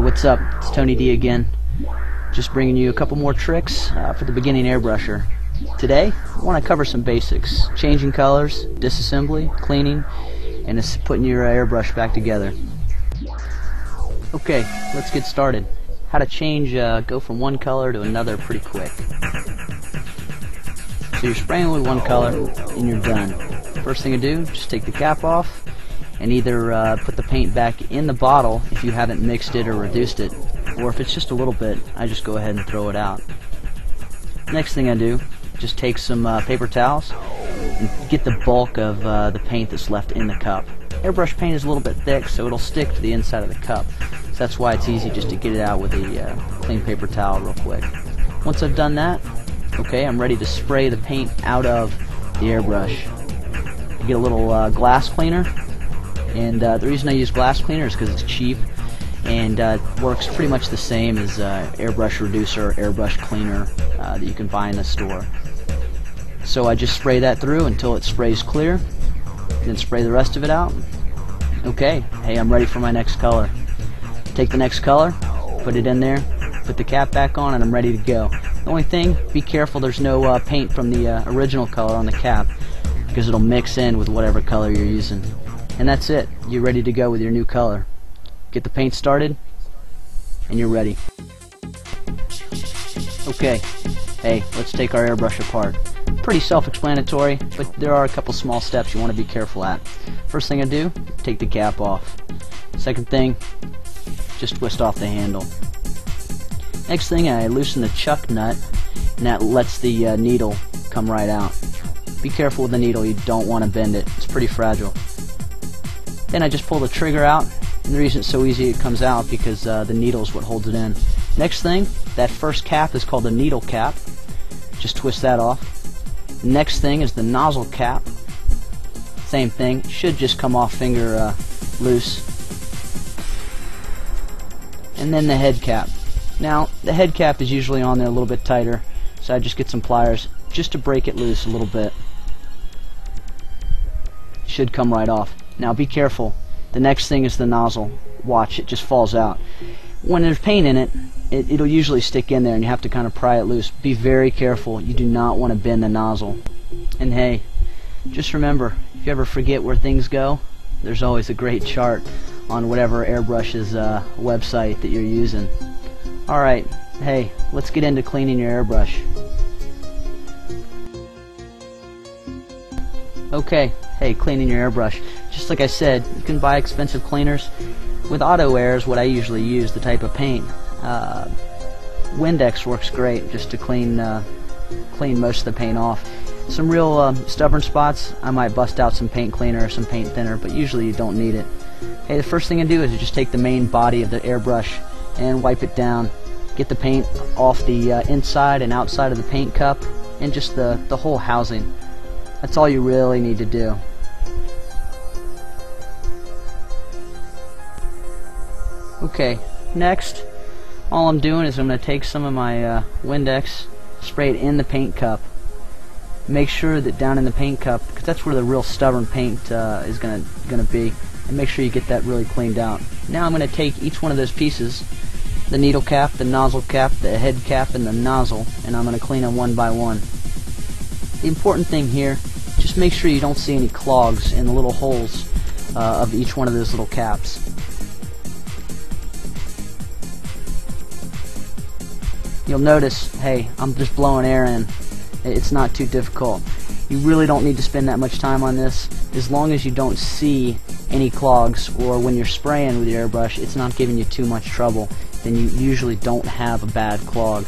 What's up? It's Tony D again. Just bringing you a couple more tricks for the beginning airbrusher. Today, I want to cover some basics: changing colors, disassembly, cleaning, and it's putting your airbrush back together. Okay, let's get started. How to change, go from one color to another pretty quick. So you're spraying with one color and you're done. First thing to do, just take the cap off and either put the paint back in the bottle if you haven't mixed it or reduced it, or if it's just a little bit, I just go ahead and throw it out. Next thing I do, just take some paper towels and get the bulk of the paint that's left in the cup. Airbrush paint is a little bit thick, so it'll stick to the inside of the cup. So that's why it's easy just to get it out with a clean paper towel real quick. Once I've done that, okay, I'm ready to spray the paint out of the airbrush. You get a little glass cleaner, and the reason I use glass cleaner is because it's cheap and works pretty much the same as airbrush reducer or airbrush cleaner that you can buy in the store. So I just spray that through until it sprays clear, then spray the rest of it out. Okay, hey, I'm ready for my next color. Take the next color, put it in there, put the cap back on, and I'm ready to go. The only thing, be careful there's no paint from the original color on the cap, because it'll mix in with whatever color you're using. And that's it. You're ready to go with your new color. Get the paint started, and you're ready. Okay, hey, let's take our airbrush apart. Pretty self-explanatory, but there are a couple small steps you want to be careful at. First thing I do, take the cap off. Second thing, just twist off the handle. Next thing, I loosen the chuck nut, and that lets the needle come right out. Be careful with the needle, you don't want to bend it. It's pretty fragile. Then I just pull the trigger out, and the reason it's so easy it comes out because the needle is what holds it in. Next thing, that first cap is called the needle cap. Just twist that off. Next thing is the nozzle cap. Same thing, should just come off finger loose. And then the head cap. Now, the head cap is usually on there a little bit tighter, so I just get some pliers just to break it loose a little bit. Should come right off. Now be careful. The next thing is the nozzle. Watch, it just falls out. When there's paint in it, it'll usually stick in there and you have to kind of pry it loose. Be very careful. You do not want to bend the nozzle. And hey, just remember, if you ever forget where things go, there's always a great chart on whatever airbrush's website that you're using. Alright, hey, let's get into cleaning your airbrush. Okay, hey, cleaning your airbrush. Just like I said, you can buy expensive cleaners. With auto air is what I usually use, the type of paint. Windex works great just to clean most of the paint off. Some real stubborn spots, I might bust out some paint cleaner or some paint thinner, but usually you don't need it. Hey, the first thing I do is just take the main body of the airbrush and wipe it down. Get the paint off the inside and outside of the paint cup and just the whole housing. That's all you really need to do. Okay, next, all I'm doing is I'm going to take some of my Windex, spray it in the paint cup. Make sure that down in the paint cup, because that's where the real stubborn paint is going to be, and make sure you get that really cleaned out. Now I'm going to take each one of those pieces, the needle cap, the nozzle cap, the head cap, and the nozzle, and I'm going to clean them one by one. The important thing here, just make sure you don't see any clogs in the little holes of each one of those little caps. You'll notice, hey, I'm just blowing air in. It's not too difficult. You really don't need to spend that much time on this. As long as you don't see any clogs, or when you're spraying with your airbrush, it's not giving you too much trouble, then you usually don't have a bad clog.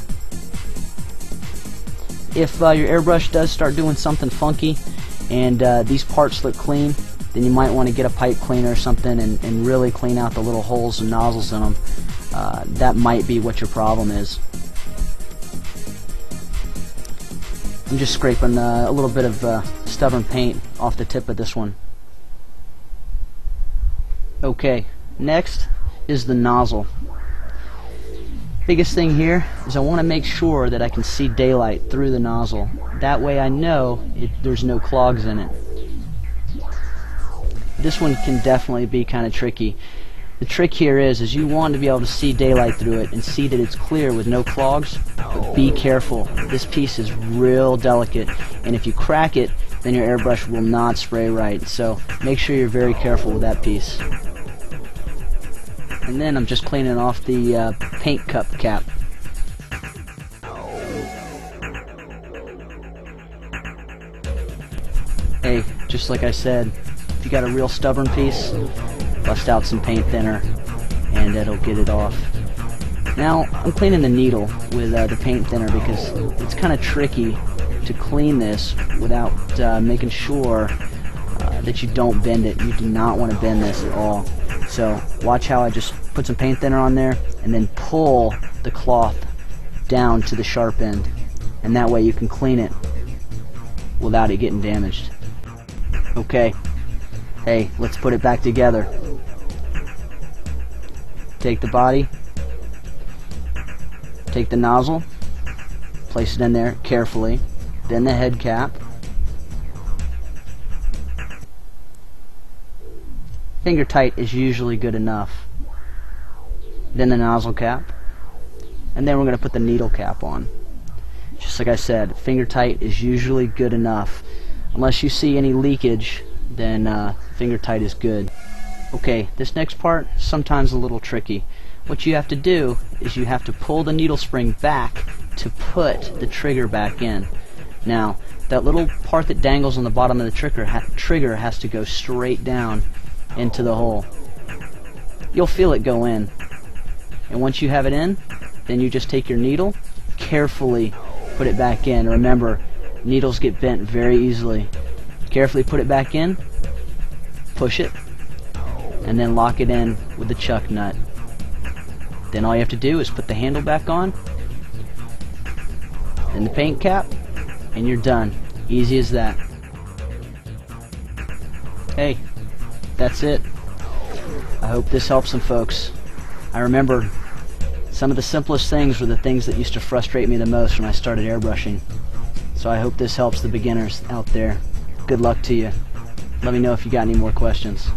If your airbrush does start doing something funky and these parts look clean, then you might want to get a pipe cleaner or something and really clean out the little holes and nozzles in them. That might be what your problem is. I'm just scraping a little bit of stubborn paint off the tip of this one. Okay, next is the nozzle. Biggest thing here is I want to make sure that I can see daylight through the nozzle. That way I know there's no clogs in it. This one can definitely be kind of tricky. The trick here is you want to be able to see daylight through it and see that it's clear with no clogs, but be careful. This piece is real delicate, and if you crack it, then your airbrush will not spray right. So make sure you're very careful with that piece. And then I'm just cleaning off the paint cup cap. Hey, just like I said, if you got a real stubborn piece, bust out some paint thinner and it'll get it off. Now I'm cleaning the needle with the paint thinner because it's kind of tricky to clean this without making sure that you don't bend it. You do not want to bend this at all. So watch how I just put some paint thinner on there and then pull the cloth down to the sharp end, and that way you can clean it without it getting damaged. Okay, hey, let's put it back together. Take the body, take the nozzle, place it in there carefully, then the head cap, finger tight is usually good enough, then the nozzle cap, and then we're going to put the needle cap on. Just like I said, finger tight is usually good enough. Unless you see any leakage, then finger tight is good. Okay, this next part is sometimes a little tricky. What you have to do is you have to pull the needle spring back to put the trigger back in. Now, that little part that dangles on the bottom of the trigger has to go straight down into the hole. You'll feel it go in. And once you have it in, then you just take your needle, carefully put it back in. Remember, needles get bent very easily. Carefully put it back in, push it, and then lock it in with the chuck nut. Then all you have to do is put the handle back on, then the paint cap, and you're done. Easy as that. Hey, that's it. I hope this helps some folks. I remember some of the simplest things were the things that used to frustrate me the most when I started airbrushing. So I hope this helps the beginners out there. Good luck to you. Let me know if you got any more questions.